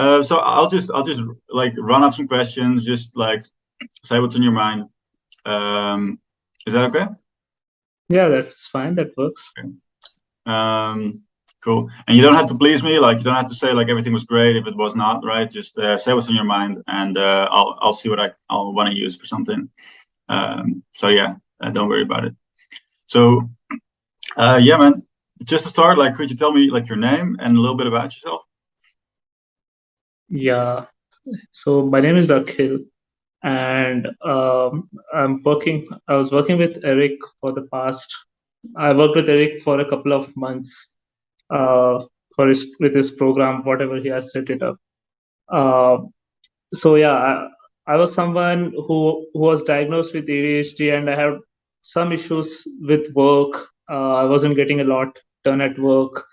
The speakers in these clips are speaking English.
So I'll just like run up some questions, just like say what's on your mind. Um, is that okay? Yeah, that's fine. That works. Okay. Um, cool. And you don't have to please me. Like you don't have to say like everything was great if it was not, right? Just say what's on your mind, and I'll see what I'll want to use for something. So yeah, don't worry about it. So yeah, man. Just to start, like, could you tell me like your name and a little bit about yourself? Yeah. So my name is Akhil, and I was working with Eric for the past. I worked with Eric for a couple of months for his with his program, whatever he has set it up. Uh, so yeah, I was someone who was diagnosed with ADHD, and I had some issues with work. I wasn't getting a lot done at work.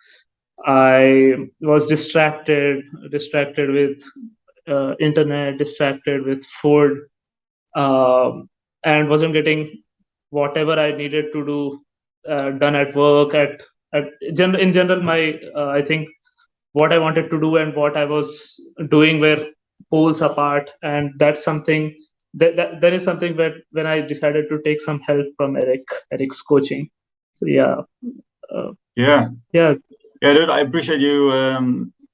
I was distracted with internet, distracted with food, um, and wasn't getting whatever I needed to do done at work. In general, my I think what I wanted to do and what I was doing were poles apart, and that's something that is something where when I decided to take some help from Eric's coaching. So yeah, uh, Yeah. yeah, Yeah, dude, I appreciate you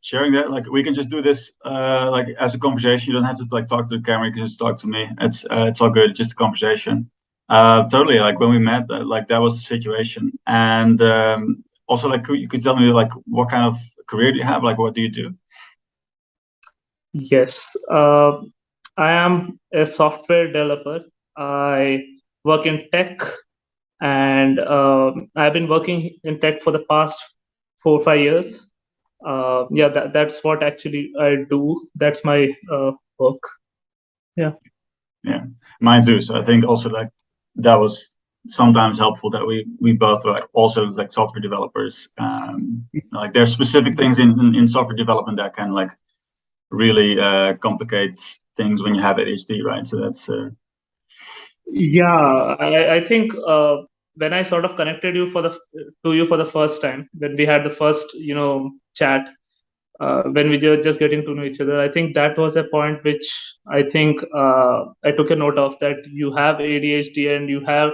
sharing that. Like, we can just do this like as a conversation. You don't have to like talk to the camera. You can just talk to me. It's all good. Just a conversation. Totally. Like when we met, like that was the situation. And also, like, you could tell me like what kind of career do you have? Like, what do you do? yes. I am a software developer. I work in tech, and I've been working in tech for the past 4 or 5 years. Yeah, that's what actually I do. That's my work. Yeah. Yeah, mine too. So I think also like that was sometimes helpful that we both were like also like software developers. Like there's specific things in software development that can like really complicate things when you have ADHD, right? So that's Yeah, I think when I sort of connected you to you for the first time, when we had the first, chat, when we were just getting to know each other, I think that was a point which I think I took a note of, that you have ADHD and you have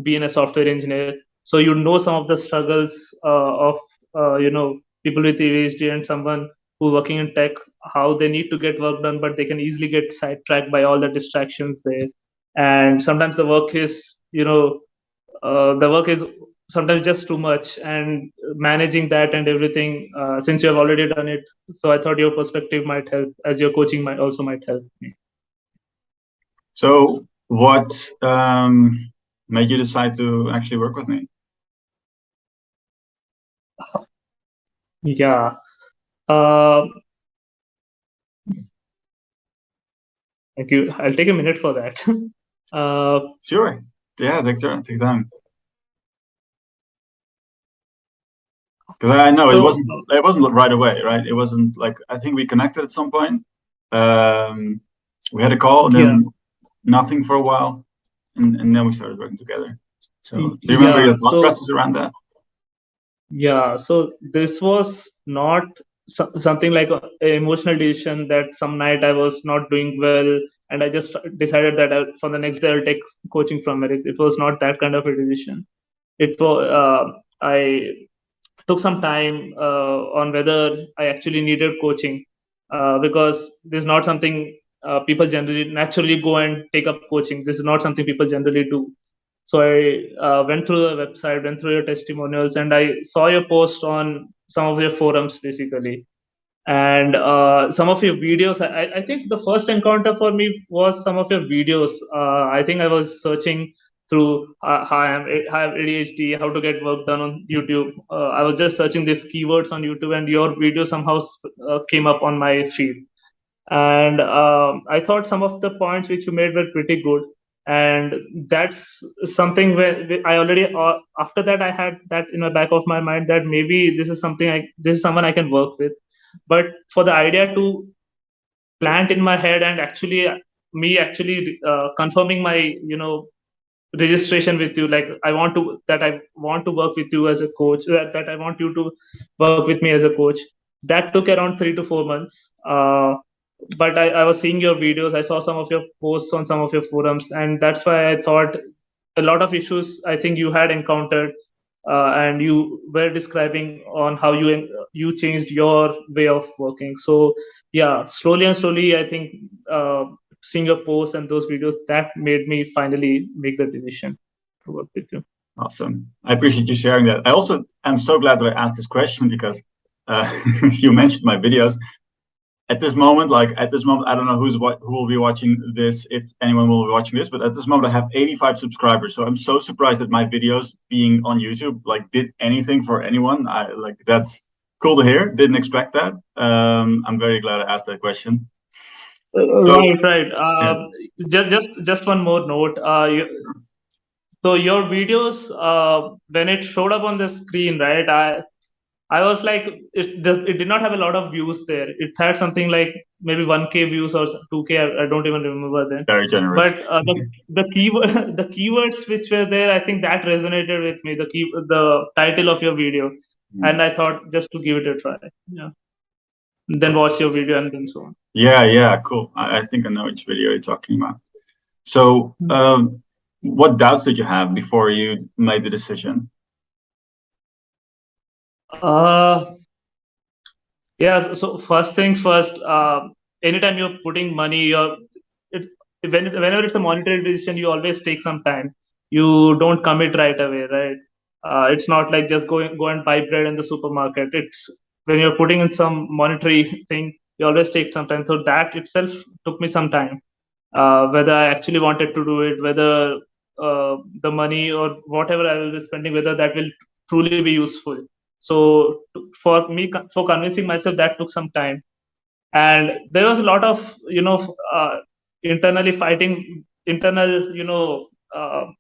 been a software engineer, so you know some of the struggles of people with ADHD and someone who working in tech, how they need to get work done, but they can easily get sidetracked by all the distractions there, and sometimes the work is sometimes just too much, and managing that and everything, since you have already done it, so I thought your perspective might help, as your coaching might help me. so. What made you decide to actually work with me? Yeah. uh, Thank you. I'll take a minute for that. uh, Sure. Yeah, take time. Because I know so it wasn't right away, right? It wasn't like I think we connected at some point. Um, we had a call and yeah, then nothing for a while, and then we started working together. So do you remember yeah, your thought so process around that? yeah, so this was not something like a emotional decision that some night I was not doing well, and I just decided that for the next day I'll take coaching from Eric. It was not that kind of a decision. It was I took some time on whether I actually needed coaching, because this is not something people generally naturally go and take up coaching. This is not something people generally do. So I went through the website, went through your testimonials, and I saw your post on some of your forums, basically, and some of your videos. I think the first encounter for me was some of your videos. I think I was searching through I have ADHD, how to get work done on YouTube. I was just searching these keywords on YouTube, and your video somehow came up on my feed, and I thought some of the points which you made were pretty good, and that's something where I already after that I had that in the back of my mind, that maybe this is someone I can work with. But for the idea to plant in my head, and actually me actually confirming my registration with you, like I want to work with you as a coach, that I want you to work with me as a coach, that took around 3 to 4 months. But I was seeing your videos, I saw some of your posts on some of your forums, and that's why I thought a lot of issues I think you had encountered, and you were describing on how you changed your way of working. So yeah, slowly and slowly, I think seeing your posts and those videos, that made me finally make the decision to work with you. Awesome. I appreciate you sharing that. I also am so glad that I asked this question because you mentioned my videos. At this moment, I don't know who will be watching this, if anyone will be watching this, but at this moment I have 85 subscribers. So I'm so surprised that my videos being on YouTube like did anything for anyone. That's cool to hear. Didn't expect that. I'm very glad I asked that question. So Right, right. yeah, Just one more note. So your videos, when it showed up on the screen, right? I was like, it did not have a lot of views there. It had something like maybe 1K views or 2K. I don't even remember then. very generous. But the keyword the keywords which were there, I think that resonated with me. The title of your video, and I thought just to give it a try. Yeah. Then watch your video and then so on. Yeah, cool. I think I know which video you're talking about. So, what doubts did you have before you made the decision? Uh, Yeah, so first things first, anytime you're putting money, it, whenever it's a monetary decision, you always take some time. You don't commit right away, right? It's not like just go and buy bread in the supermarket. It's when you're putting in some monetary thing, you always take some time. So that itself took me some time. Whether I actually wanted to do it, whether the money or whatever I will be spending, whether that will truly be useful. So for me, for convincing myself, that took some time, and there was a lot of internally fighting, internal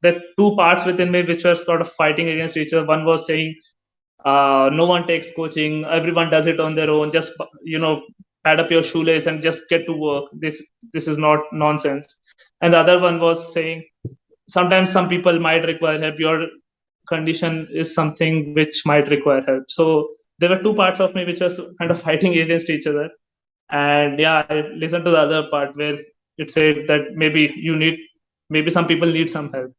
the two parts within me which were sort of fighting against each other. One was saying, no one takes coaching, everyone does it on their own, just pad up your shoelace and just get to work. This is not nonsense. And the other one was saying, sometimes some people might require help, your condition is something which might require help. So there were two parts of me which was kind of fighting against each other. And yeah, I listened to the other part where it said that maybe some people need some help.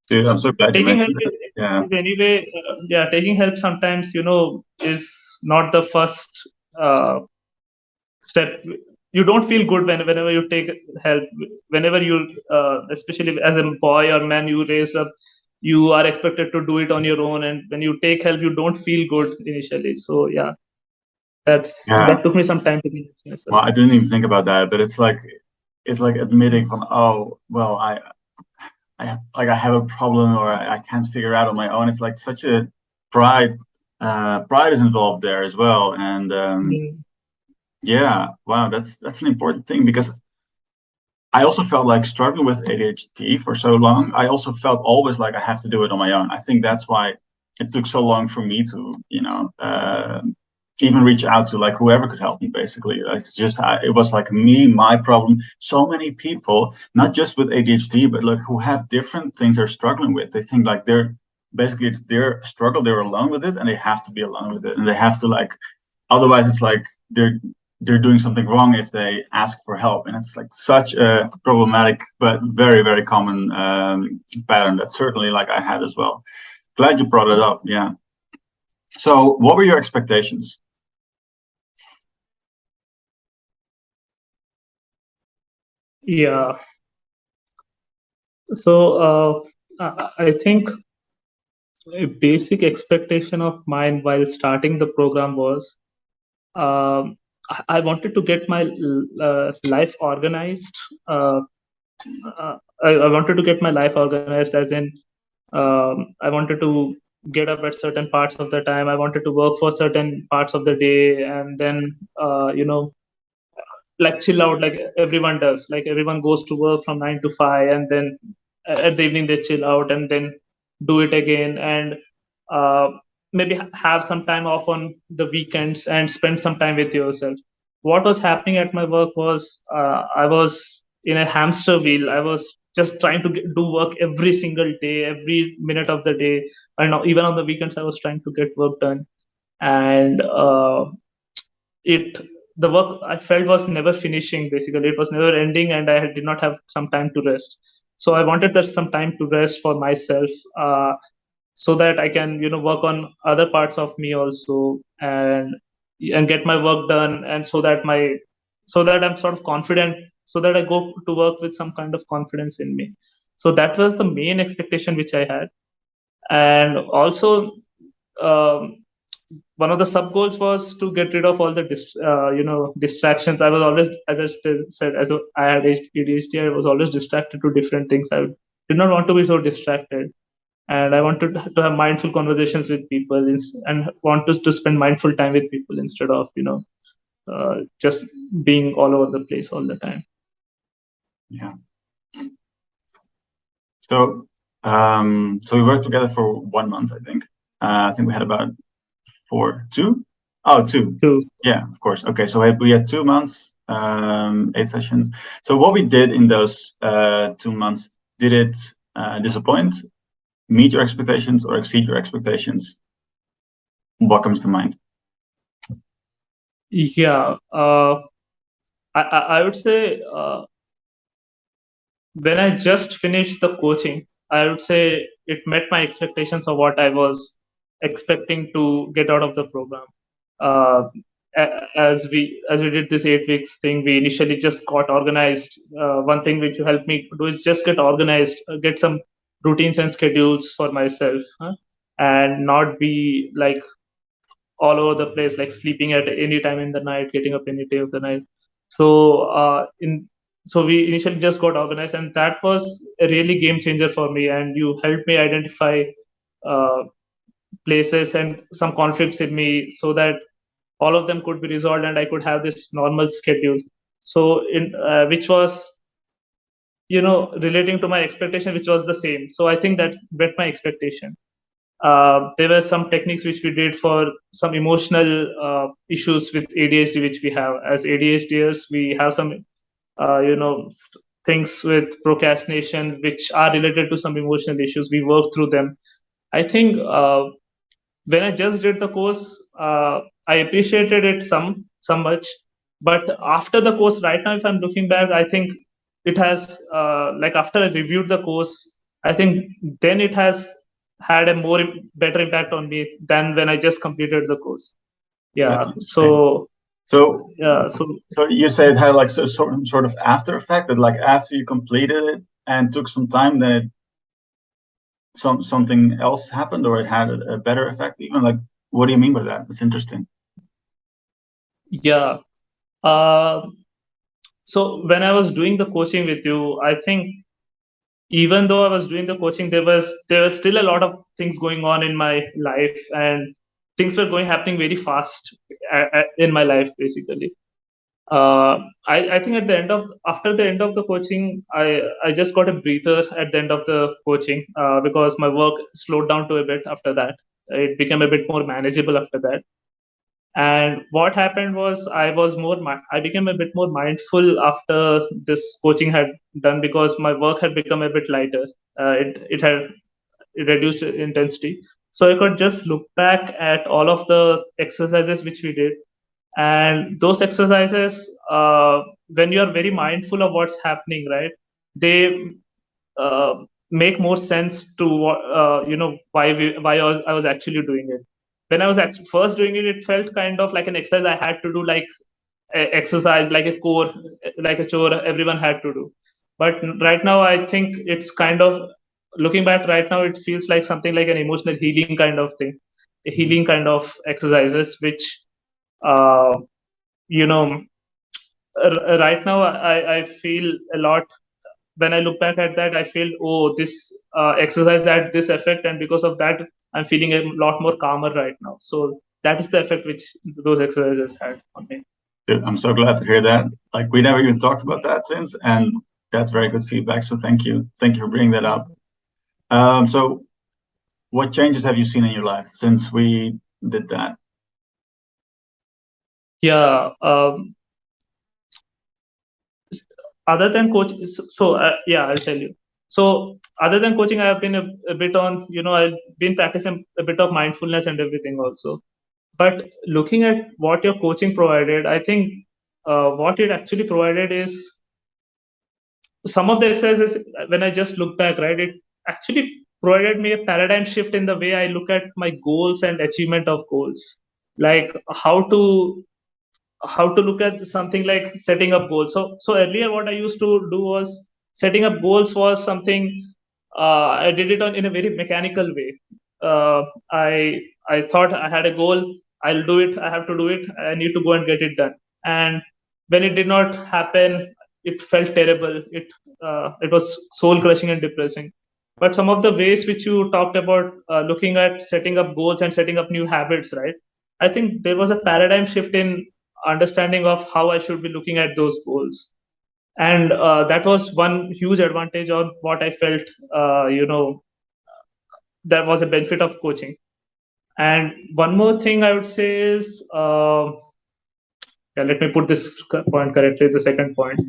Dude, I'm so glad you Taking help mentioned that. Yeah. is anyway, yeah, taking help sometimes, is not the first step. You don't feel good whenever you take help. Whenever you, especially as a boy or man you raised up, you are expected to do it on your own, and when you take help, you don't feel good initially. So yeah, Yeah. that took me some time to convince myself. Well, I didn't even think about that, but it's like admitting from, oh, well, I have a problem or I can't figure out on my own. It's like such a pride. Pride is involved there as well, and Mm. yeah, wow, that's an important thing because I also felt like struggling with ADHD for so long. I also felt always like I have to do it on my own. I think that's why it took so long for me to, even reach out to like whoever could help me. Basically, it was like me, my problem. So many people, not just with ADHD, but like who have different things they're struggling with. They think like it's their struggle. They're alone with it, and they have to be alone with it, and they have to like. Otherwise, it's like they're doing something wrong if they ask for help, and it's like such a problematic but very very common pattern that certainly like I had as well. Glad you brought it up. Yeah. So what were your expectations? Yeah. So I think a basic expectation of mine while starting the program was, um, I wanted to get my life organized. Uh, I wanted to get my life organized, as in, I wanted to get up at certain parts of the time. I wanted to work for certain parts of the day, and then like chill out like everyone does. Like everyone goes to work from 9 to 5, and then at the evening they chill out and then do it again, and uh, maybe have some time off on the weekends and spend some time with yourself. What was happening at my work was, I was in a hamster wheel. I was just trying to do work every single day, every minute of the day, and even on the weekends I was trying to get work done. and it the work I felt was never finishing. Basically, it was never ending, and did not have some time to rest. So I wanted that some time to rest for myself, so that I can work on other parts of me also, and get my work done, and so that I'm sort of confident, so that I go to work with some kind of confidence in me. So that was the main expectation which I had. And also, um, one of the sub goals was to get rid of all the distractions. I was always, as I said, I had ADHD, I was always distracted to different things. I did not want to be so distracted, and I wanted to have mindful conversations with people, and wanted to spend mindful time with people instead of just being all over the place all the time. Yeah. So, so we worked together for 1 month, I think. I think we had about two. Oh, two. Yeah, of course. Okay, so we had 2 months, 8 sessions. So what we did in those 2 months, did it disappoint, meet your expectations, or exceed your expectations? What comes to mind? Yeah, I would say, when I just finished the coaching, I would say it met my expectations of what I was expecting to get out of the program. Uh, as we did this 8 weeks thing, we initially just got organized. One thing which helped me do is just get organized, get some routines and schedules for myself, and not be like all over the place, like sleeping at any time in the night, getting up any day of the night. So in so we initially just got organized, and that was a really game changer for me. And you helped me identify uh, places and some conflicts in me, so that all of them could be resolved, and I could have this normal schedule. So in which was relating to my expectation, which was the same. So I think that met my expectation. There were some techniques which we did for some emotional issues with ADHD, which we have as ADHDers. We have some, things with procrastination, which are related to some emotional issues. We work through them. I think when I just did the course, I appreciated it some much. But after the course, right now, if I'm looking back, I think it has, like after I reviewed the course, I think then it has had a better impact on me than when I just completed the course. Yeah. So Yeah. So you say it had like sort of after effect, that like after you completed it and took some time, then something else happened, or it had a better effect even? Like, what do you mean by that? It's interesting. Yeah. So when I was doing the coaching with you, I think even though I was doing the coaching, there was still a lot of things going on in my life, and things were happening very fast in my life, basically. I think after the end of the coaching, I just got a breather at the end of the coaching, because my work slowed down to a bit after that. It became a bit more manageable after that. And what happened was I became a bit more mindful after this coaching had done, because my work had become a bit lighter. It had reduced intensity, so I could just look back at all of the exercises which we did. And those exercises, when you are very mindful of what's happening, right, they uh, make more sense to why I was actually doing it. When I was actually first doing it, it felt kind of like an exercise I had to do, like exercise, like a core, like a chore everyone had to do. But right now, I think it's kind of, looking back right now, it feels like something like an emotional healing kind of thing, a healing kind of exercises, which uh, you know right now I feel a lot. When I look back at that, I feel, oh, this exercise had this effect, and because of that, I'm feeling a lot more calmer right now. So that is the effect which those exercises had on me. Dude, I'm so glad to hear that. Like, we never even talked about that since, and that's very good feedback. So thank you for bringing that up. So what changes have you seen in your life since we did that? Yeah. Other than coaching, yeah, I'll tell you. So other than coaching, I have been a bit on, I've been practicing a bit of mindfulness and everything also. But looking at what your coaching provided, I think what it actually provided is some of the exercises. When I just look back, right, it actually provided me a paradigm shift in the way I look at my goals and achievement of goals, like how to look at something like setting up goals. So earlier what I used to do was setting up goals was something I did it in a very mechanical way. uh, I thought I had a goal, I'll do it, I have to do it, I need to go and get it done. And when it did not happen, it felt terrible. It was soul crushing and depressing. But some of the ways which you talked about, looking at setting up goals and setting up new habits, right, I think there was a paradigm shift in understanding of how I should be looking at those goals. And that was one huge advantage on what I felt, that was a benefit of coaching. And one more thing I would say is, yeah, let me put this point correctly, the second point.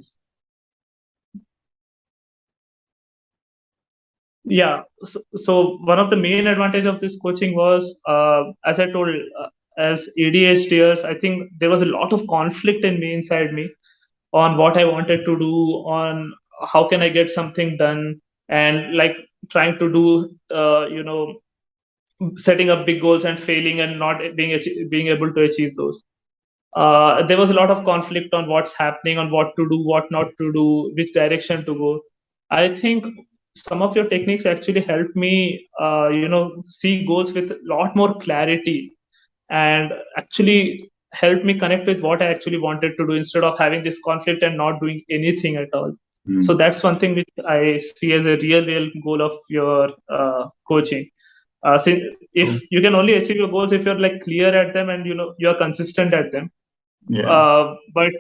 Yeah, so one of the main advantage of this coaching was, as I told, as ADHDers, I think there was a lot of conflict in me, inside me, on what I wanted to do, on how can I get something done, and like trying to do, setting up big goals and failing and not being able to achieve those. There was a lot of conflict on what's happening, on what to do, what not to do, which direction to go. I think some of your techniques actually helped me, see goals with a lot more clarity, and actually helped me connect with what I actually wanted to do, instead of having this conflict and not doing anything at all. So that's one thing which I see as a real goal of your coaching. So if you can only achieve your goals if you're like clear at them, and you're consistent at them. But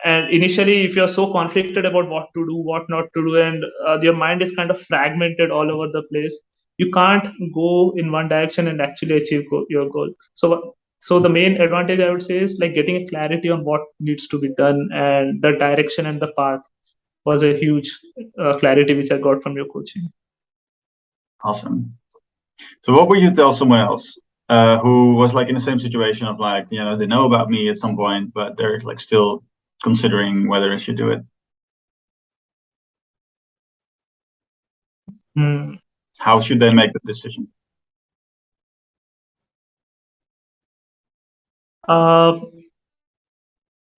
and initially, if you're so conflicted about what to do, what not to do, and your mind is kind of fragmented all over the place, you can't go in one direction and actually achieve your goal. So the main advantage I would say is like getting a clarity on what needs to be done, and the direction and the path was a huge clarity which I got from your coaching. Awesome. So what would you tell someone else who was like in the same situation of like, they know about me at some point, but they're like still considering whether I should do it? How should they make the decision?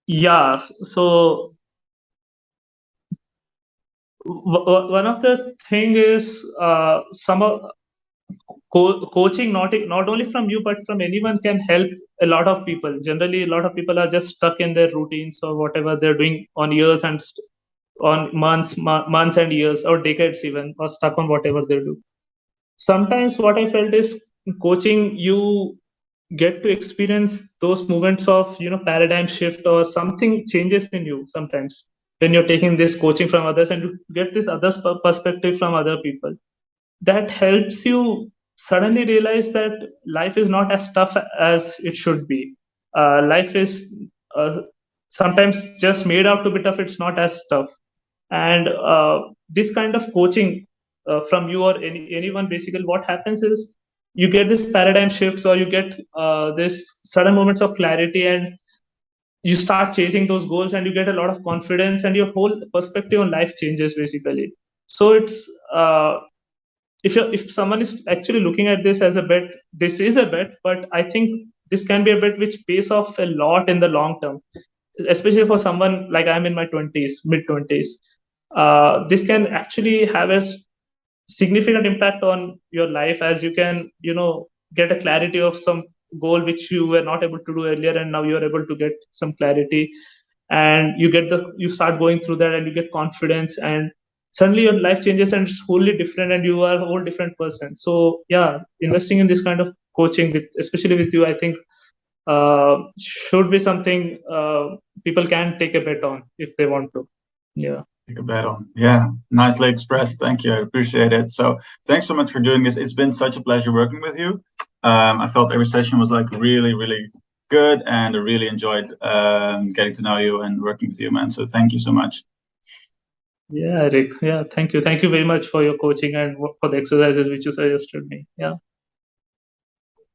Yeah, so one of the thing is, some of coaching, not only from you but from anyone, can help a lot of people. Generally, a lot of people are just stuck in their routines or whatever they're doing on years and on months and years or decades even, or stuck on whatever they do. Sometimes what I felt is, coaching, you get to experience those moments of paradigm shift, or something changes in you sometimes when you're taking this coaching from others, and you get this other perspective from other people, that helps you suddenly realize that life is not as tough as it should be. Life is sometimes just made out to be tough, it's not as tough. And this kind of coaching from you or anyone, basically what happens is, you get this paradigm shifts, or you get this sudden moments of clarity, and you start chasing those goals, and you get a lot of confidence, and your whole perspective on life changes basically. So it's if someone is actually looking at this as a bet, this is a bet, but I think this can be a bet which pays off a lot in the long term, especially for someone like I'm in my 20s, mid 20s. This can actually have a significant impact on your life, as you can get a clarity of some goal which you were not able to do earlier, and now you're able to get some clarity, and you start going through that, and you get confidence, and suddenly your life changes, and it's wholly different, and you are a whole different person. So yeah, investing in this kind of coaching, especially with you, I think should be something people can take a bet on if they want to. Yeah. Take a bet on. Yeah, nicely expressed. Thank you. I appreciate it. So thanks so much for doing this. It's been such a pleasure working with you. I felt every session was like really, really good, and I really enjoyed getting to know you and working with you, man. So thank you so much. Yeah, Rick. Yeah, thank you. Thank you very much for your coaching and for the exercises which you suggested me. Yeah.